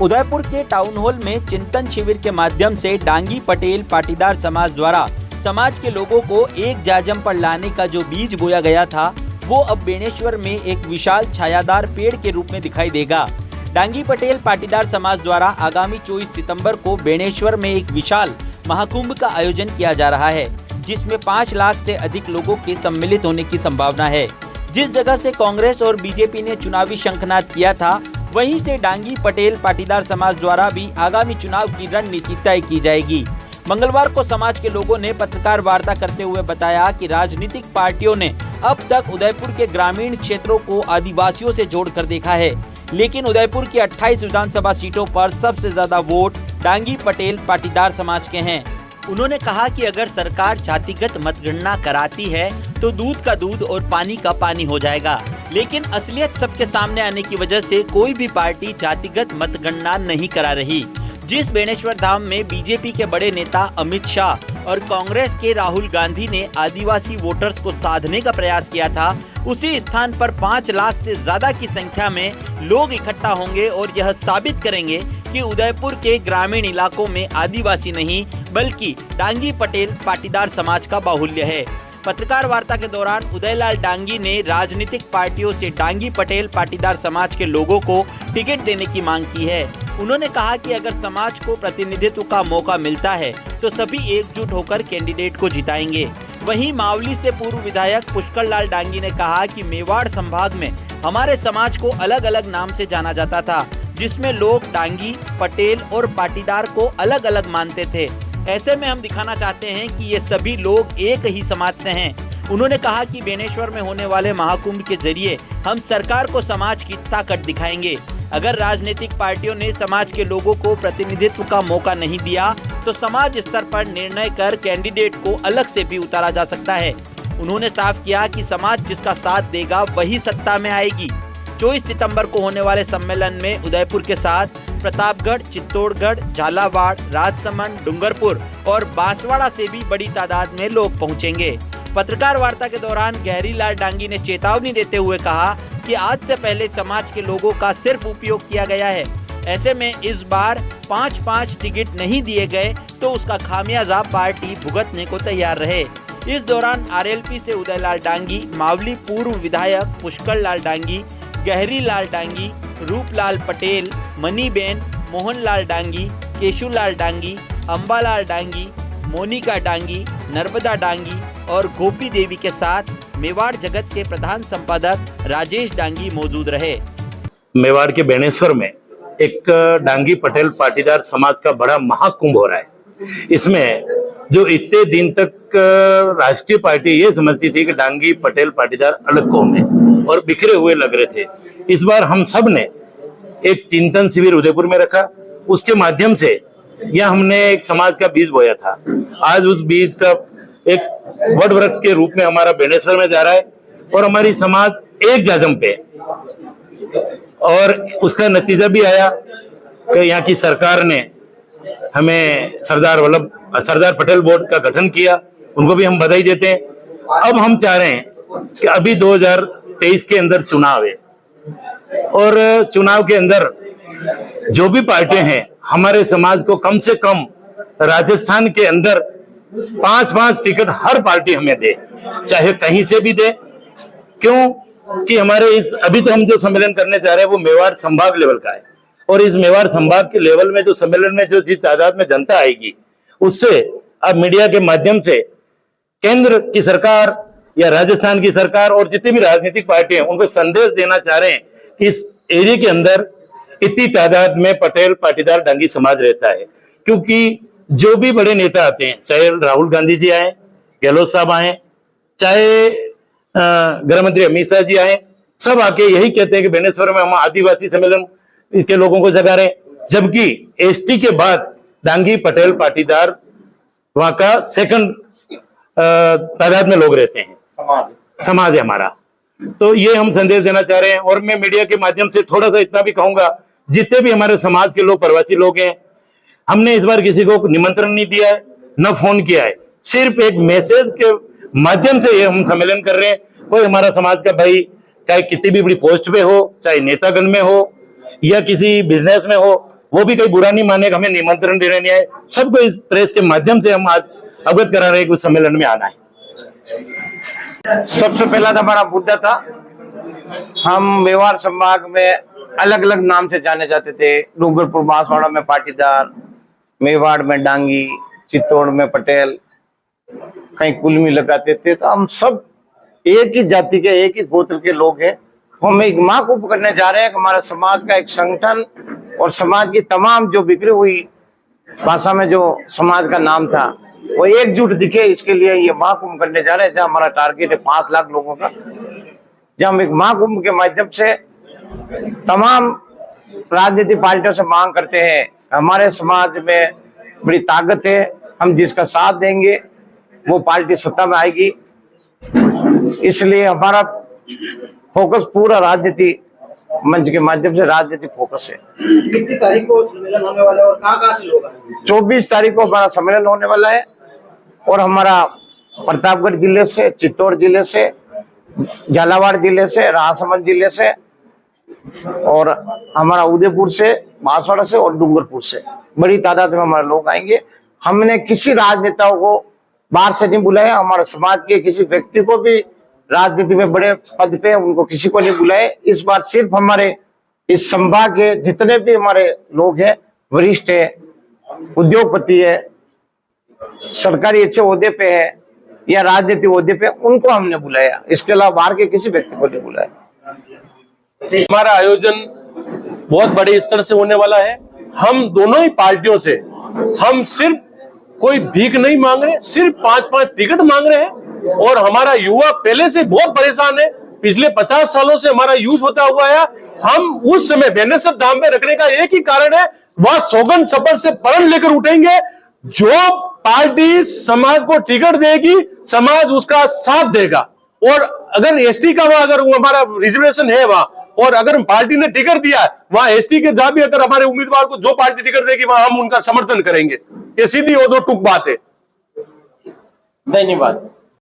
उदयपुर के town hall में चिंतन शिविर के माध्यम से डांगी पटेल पाटीदार समाज द्वारा समाज के लोगों को एक जाजम पर लाने का जो बीज बोया गया था वो अब बेणेश्वर में एक विशाल छायादार पेड़ के रूप में दिखाई देगा। डांगी पटेल पाटीदार समाज द्वारा आगामी 24 सितंबर को बेणेश्वर में एक विशाल महाकुंभ का आयोजन किया जा रहा है, जिसमें 5 लाख से अधिक लोगों के सम्मिलित होने की संभावना है। जिस जगह से कांग्रेस और बीजेपी ने चुनावी शंखनाद किया था, वहीं से डांगी पटेल पाटीदार समाज द्वारा भी आगामी चुनाव की रणनीति तय की जाएगी। मंगलवार को समाज के लोगों ने पत्रकार वार्ता करते हुए बताया कि राजनीतिक पार्टियों ने अब तक उदयपुर के ग्रामीण क्षेत्रों को आदिवासियों से जोड़कर देखा है, लेकिन उदयपुर की 28 विधानसभा सीटों पर सबसे ज्यादा वोट डांगी पटेल पाटीदार समाज के हैं। उन्होंने कहा कि अगर सरकार जातिगत मतगणना कराती है तो दूध का दूध और पानी का पानी हो जाएगा, लेकिन असलियत सबके सामने आने की वजह से कोई भी पार्टी जातिगत मतगणना नहीं करा रही। जिस बेणेश्वर धाम में बीजेपी के बड़े नेता अमित शाह और कांग्रेस के राहुल गांधी ने आदिवासी वोटर्स को साधने का प्रयास किया था, उसी स्थान पर 5 लाख से ज्यादा की संख्या में लोग इकट्ठा होंगे और यह साबित करेंगे कि उदयपुर के ग्रामीण इलाकों में आदिवासी नहीं बल्कि डांगी पटेल पाटीदार समाज का बाहुल्य है। पत्रकार वार्ता के दौरान उदयलाल डांगी ने राजनीतिक पार्टियों से डांगी पटेल पाटीदार समाज के लोगों को टिकट देने की मांग की है। उन्होंने कहा कि अगर समाज को प्रतिनिधित्व का मौका मिलता है तो सभी एकजुट होकर कैंडिडेट को जिताएंगे। वहीं मावली से पूर्व विधायक पुष्कर लाल डांगी ने कहा कि मेवाड़ संभाग में हमारे समाज को अलग अलग नाम से जाना जाता था, जिसमें लोग डांगी, पटेल और पाटीदार को अलग अलग मानते थे। ऐसे में हम दिखाना चाहते हैं कि ये सभी लोग एक ही समाज से हैं। उन्होंने कहा कि बेणेश्वर में होने वाले महाकुंभ के जरिए हम सरकार को समाज की ताकत दिखाएंगे। अगर राजनीतिक पार्टियों ने समाज के लोगों को प्रतिनिधित्व का मौका नहीं दिया तो समाज स्तर पर निर्णय कर कैंडिडेट को अलग से भी उतारा जा सकता है। उन्होंने साफ किया कि समाज जिसका साथ देगा वही सत्ता में आएगी। 24 सितंबर को होने वाले सम्मेलन में उदयपुर के साथ प्रतापगढ़, चित्तौड़गढ़, झालावाड़, राजसमंद, डूंगरपुर और बांसवाड़ा से भी बड़ी तादाद में लोग पहुंचेंगे। पत्रकार वार्ता के दौरान गहरीलाल डांगी ने चेतावनी देते हुए कहा कि आज से पहले समाज के लोगों का सिर्फ उपयोग किया गया है। ऐसे में इस बार 5-5 टिकट नहीं दिए गए तो उसका खामियाजा पार्टी भुगतने को तैयार रहे। इस दौरान आरएलपी से उदयलाल डांगी, मावली पूर्व विधायक पुष्कर लाल डांगी, गहरीलाल डांगी, रूपलाल पटेल, मनीबेन, मोहनलाल डांगी, केशुलाल डांगी, अंबालाल डांगी, मोनिका डांगी, नर्मदा डांगी और गोपी देवी के साथ मेवाड़ जगत के प्रधान संपादक राजेश डांगी मौजूद रहे। मेवाड़ के बेणेश्वर में एक डांगी पटेल पाटीदार समाज का बड़ा महाकुंभ हो रहा है। इसमें जो इतने दिन तक राष्ट्रीय पार्टी ये समझती थी कि डांगी पटेल पाटीदार अलग कौम है और बिखरे हुए लग रहे थे, इस बार हम सब ने एक चिंतन शिविर उदयपुर में रखा। उसके माध्यम से यह हमने एक समाज का बीज बोया था। आज उस बीज का एक वट वृक्ष के रूप में हमारा बेणेश्वर में जा रहा है और हमारी समाज एक जाजम पे, और उसका नतीजा भी आया कि यहाँ की सरकार ने हमें सरदार पटेल बोर्ड का गठन किया, उनको भी हम बधाई देते हैं। अब हम चाह रहे हैं कि अभी 2023 के अंदर चुनाव है और चुनाव के अंदर जो भी पार्टियां हैं हमारे समाज को कम से कम राजस्थान के अंदर 5-5 टिकट हर पार्टी हमें दे, चाहे कहीं से भी दे। क्यों कि हमारे इस अभी तो हम जो सम्मेलन करने जा रहे हैं वो मेवाड़ संभाग लेवल का है और इस मेवाड़ संभाग के लेवल में जो सम्मेलन में जो जिस तादाद में जनता आएगी उससे अब मीडिया के माध्यम से केंद्र की सरकार या राजस्थान की सरकार और जितनी भी राजनीतिक पार्टी हैं उनको संदेश देना चाह रहे हैं कि इस एरिया के अंदर इतनी तादाद में पटेल पाटीदार डांगी समाज रहता है। क्योंकि जो भी बड़े नेता आते हैं, चाहे राहुल गांधी जी आए, गहलोत साहब आए, चाहे गृह मंत्री अमित शाह जी आए, सब आके यही कहते हैं कि बेणेश्वर में हम आदिवासी सम्मेलन के लोगों को जगा रहे हैं, जबकि एसटी के बाद डांगी पटेल पाटीदार वहां का सेकंड तादाद में लोग रहते हैं, समाज है हमारा। तो ये हम संदेश देना चाह रहे हैं। और मैं मीडिया के माध्यम से थोड़ा सा इतना भी कहूंगा, जितने भी हमारे समाज के लोग प्रवासी लोग हैं, हमने इस बार किसी को निमंत्रण नहीं दिया है, न फोन किया है, सिर्फ एक मैसेज के माध्यम से ये हम सम्मेलन कर रहे हैं। कोई हमारा समाज का भाई चाहे कितनी भी बड़ी पोस्ट पे हो, चाहे नेतागण में हो या किसी बिजनेस में हो, वो भी कहीं बुरा नहीं माने, हमें निमंत्रण देने नहीं आए। सबको इस प्रेस के माध्यम से हम आज अवगत करा रहे हैं कि उस सम्मेलन में आना है। सबसे पहला तो हमारा मुद्दा था, हम मेवाड़ संभाग में अलग अलग नाम से जाने जाते थे। डूंगरपुर बांसवाड़ा में पाटीदार, मेवाड़ में डांगी, चित्तौड़ में पटेल, कहीं कुलमी लगाते थे। तो हम सब एक ही जाति के, एक ही गोत्र के लोग हैं। हम एक महाकुंभ करने जा रहे हैं कि हमारा समाज का एक संगठन और समाज की तमाम जो बिखरी हुई भाषा में जो समाज का नाम था वो एकजुट दिखे, इसके लिए ये महाकुंभ करने जा रहे हैं। जहाँ हमारा टारगेट है 5 लाख लोगों का, जहाँ हम एक महाकुंभ के माध्यम से तमाम राजनीतिक पार्टियों से मांग करते हैं। हमारे समाज में बड़ी ताकत है, हम जिसका साथ देंगे वो पार्टी सत्ता में आएगी। इसलिए हमारा फोकस पूरा राजनीति मंच के माध्यम से राजनीतिक फोकस है। कितनी तारीख को सम्मेलन होने वाला है और कहाँ से लोग आएंगे? 24 तारीख को हमारा सम्मेलन होने वाला है और हमारा प्रतापगढ़ जिले से, चित्तौड़ जिले से, झालावाड़ जिले से, राजसमंद जिले से और हमारा उदयपुर से, बांसवाड़ा से और डूंगरपुर से बड़ी तादाद में हमारे लोग आएंगे। हमने किसी राजनेताओं को बाहर से नहीं बुलाया, हमारे समाज के किसी व्यक्ति को भी राजनीति में बड़े पद पे उनको किसी को नहीं बुलाए। इस बार सिर्फ हमारे इस संभाग के जितने भी हमारे लोग हैं, वरिष्ठ है, उद्योगपति है, सरकारी अच्छे ओहदे पे है या राजनीतिक ओहदे पे, उनको हमने बुलाया। इसके अलावा बाहर के किसी व्यक्ति को नहीं बुलाया। हमारा आयोजन बहुत बड़े स्तर से होने वाला है। हम दोनों ही पार्टियों से हम सिर्फ कोई भीख नहीं मांग रहे, सिर्फ 5-5 टिकट मांग रहे हैं। और हमारा युवा पहले से बहुत परेशान है, पिछले 50 सालों से हमारा यूथ होता हुआ है। हम उस समय बेनेसर धाम में रखने का एक ही कारण है, वह सौगंध शपथ से प्रण लेकर उठेंगे। जो पार्टी समाज को टिकट देगी, समाज उसका साथ देगा। और अगर एसटी का वहां अगर हमारा रिजर्वेशन है वहां, और अगर पार्टी ने टिकट दिया वहां एसटी के जहां भी अगर हमारे उम्मीदवार को जो पार्टी टिकट देगी वहां हम उनका समर्थन करेंगे। ये सीधी और दो टूक बात है। धन्यवाद।